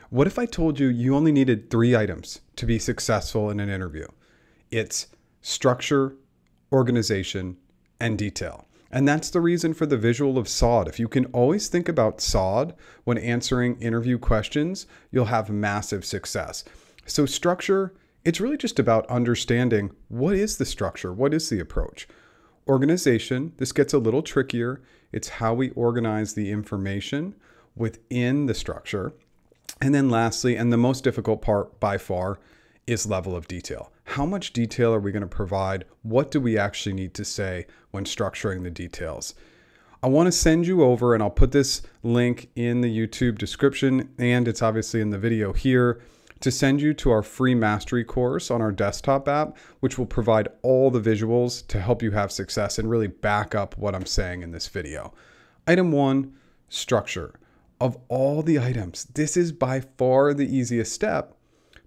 What if I told you you only needed 3 items to be successful in an interview? It's structure, organization, and detail. And that's the reason for the visual of S.O.D. If you can always think about S.O.D when answering interview questions, you'll have massive success. So structure, it's really just about understanding what is the structure, what is the approach. Organization, this gets a little trickier. It's how we organize the information within the structure. And then lastly, and the most difficult part by far, is level of detail. How much detail are we going to provide? What do we actually need to say when structuring the details? I want to send you over, and I'll put this link in the YouTube description, and it's obviously in the video here, to send you to our free mastery course on our desktop app, which will provide all the visuals to help you have success and really back up what I'm saying in this video. Item 1, structure. Of all the items, this is by far the easiest step,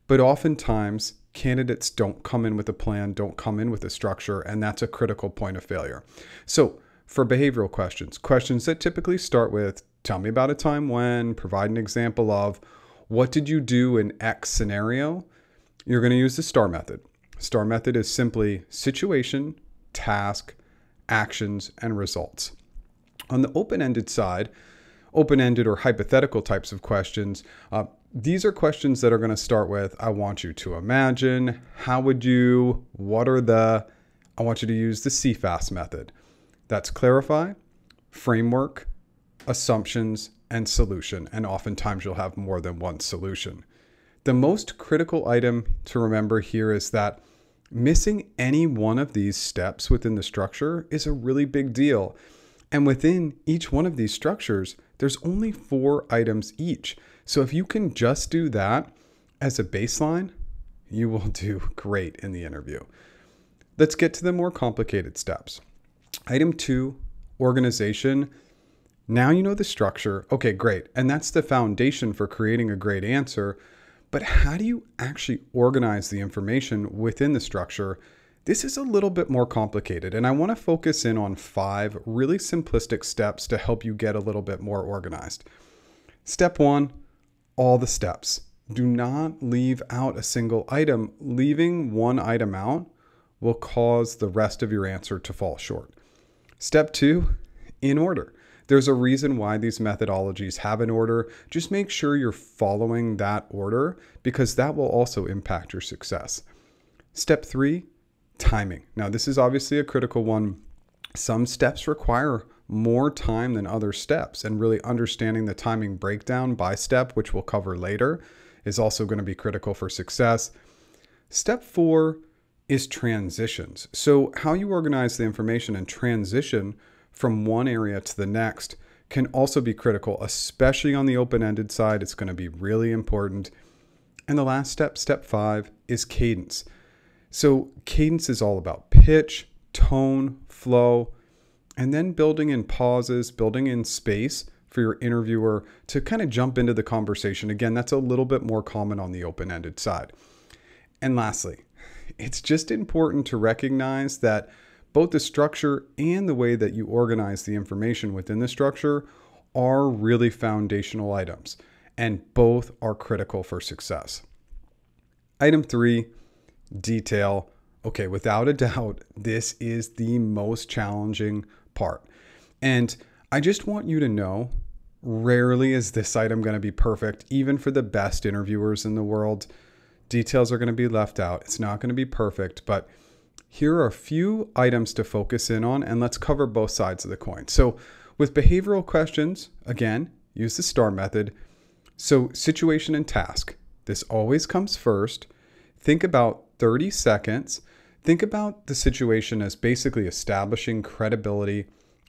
but oftentimes candidates don't come in with a plan, don't come in with a structure, and that's a critical point of failure. So for behavioral questions, questions that typically start with, tell me about a time when, provide an example of, what did you do in X scenario? You're going to use the STAR method. STAR method is simply situation, task, actions, and results. On the open-ended side, open-ended or hypothetical types of questions, these are questions that are going to start with, I want you to imagine, how would you, what are the, I want you to use the CFAS method. That's clarify, framework, assumptions, and solution. And oftentimes you'll have more than one solution. The most critical item to remember here is that missing any one of these steps within the structure is a really big deal. And within each one of these structures, there's only 4 items each. So if you can just do that as a baseline, you will do great in the interview. Let's get to the more complicated steps. Item 2, organization. Now you know the structure. Okay, great. And that's the foundation for creating a great answer. But how do you actually organize the information within the structure? This is a little bit more complicated, and I want to focus in on 5 really simplistic steps to help you get a little bit more organized. Step 1, all the steps. Do not leave out a single item. Leaving one item out will cause the rest of your answer to fall short. Step 2, in order. There's a reason why these methodologies have an order. Just make sure you're following that order because that will also impact your success. Step 3, timing. Now, this is obviously a critical one. Some steps require more time than other steps, and really understanding the timing breakdown by step, which we'll cover later, is also going to be critical for success. Step 4 is transitions. So how you organize the information and transition from one area to the next can also be critical, especially on the open-ended side. It's going to be really important. And the last step, step 5, is cadence. So cadence is all about pitch, tone, flow, and then building in pauses, building in space for your interviewer to kind of jump into the conversation. Again, that's a little bit more common on the open-ended side. And lastly, it's just important to recognize that both the structure and the way that you organize the information within the structure are really foundational items, and both are critical for success. Item 3, detail. Okay, without a doubt, this is the most challenging part. And I just want you to know, rarely is this item going to be perfect, even for the best interviewers in the world. Details are going to be left out. It's not going to be perfect, but here are a few items to focus in on, and let's cover both sides of the coin. So with behavioral questions, again, use the STAR method. So situation and task, this always comes first. Think about 30 seconds. Think about the situation as basically establishing credibility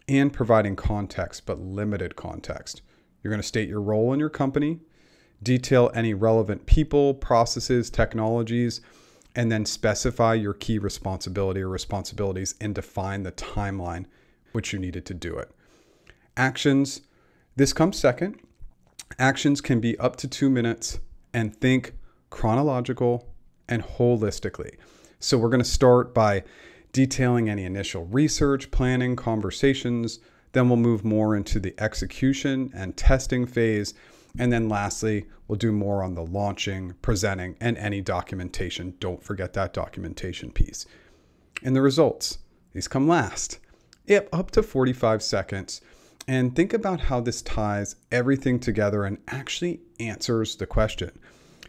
and providing context, but limited context. You're going to state your role in your company, detail any relevant people, processes, technologies, and then specify your key responsibility or responsibilities and define the timeline which you needed to do it. Actions, this comes second. Actions can be up to 2 minutes, and think chronological and holistically. So we're going to start by detailing any initial research, planning, conversations. Then we'll move more into the execution and testing phase. And then lastly, we'll do more on the launching, presenting, and any documentation. Don't forget that documentation piece. And the results, these come last. Yep, up to 45 seconds. And think about how this ties everything together and actually answers the question.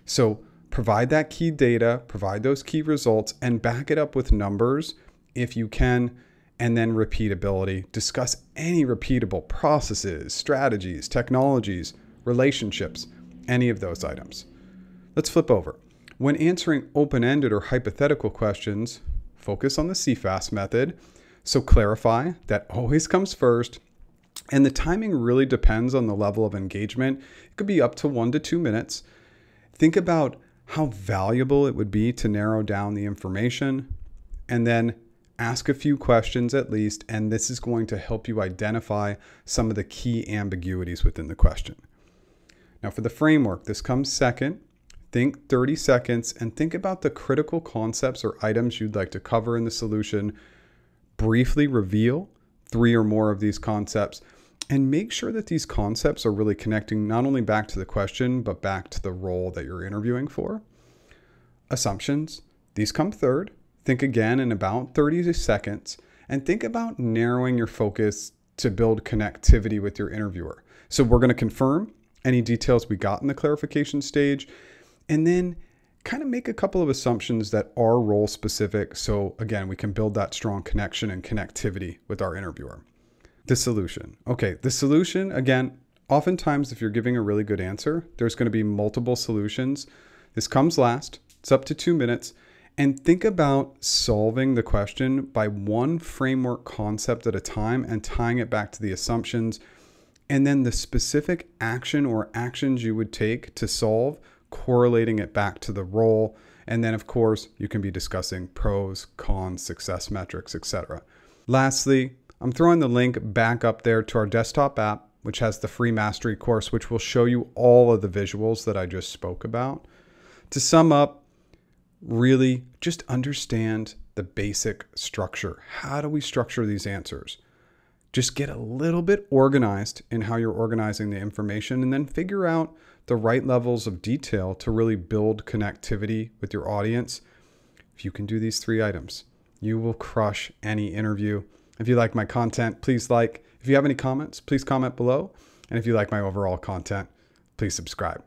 So provide that key data, provide those key results, and back it up with numbers if you can, and then repeatability. Discuss any repeatable processes, strategies, technologies, relationships, any of those items. Let's flip over. When answering open-ended or hypothetical questions, focus on the CFAS method. So clarify, that always comes first. And the timing really depends on the level of engagement. It could be up to 1 to 2 minutes. Think about how valuable it would be to narrow down the information, and then ask a few questions at least, and this is going to help you identify some of the key ambiguities within the question. Now for the framework, this comes second. Think 30 seconds and think about the critical concepts or items you'd like to cover in the solution. Briefly reveal 3 or more of these concepts, and make sure that these concepts are really connecting not only back to the question, but back to the role that you're interviewing for. Assumptions, these come third. Think again in about 30 seconds, and think about narrowing your focus to build connectivity with your interviewer. So we're going to confirm any details we got in the clarification stage, and then kind of make a couple of assumptions that are role specific. So again, we can build that strong connection and connectivity with our interviewer. The solution. Okay, the solution, again, oftentimes if you're giving a really good answer, there's going to be multiple solutions. This comes last. It's up to 2 minutes. And think about solving the question by one framework concept at a time and tying it back to the assumptions, and then the specific action or actions you would take to solve, correlating it back to the role. And then of course, you can be discussing pros, cons, success metrics, etc. Lastly, I'm throwing the link back up there to our desktop app, which has the free mastery course, which will show you all of the visuals that I just spoke about. To sum up, really just understand the basic structure. How do we structure these answers? Just get a little bit organized in how you're organizing the information, and then figure out the right levels of detail to really build connectivity with your audience. If you can do these 3 items, you will crush any interview. If you like my content, please like. If you have any comments, please comment below. And if you like my overall content, please subscribe.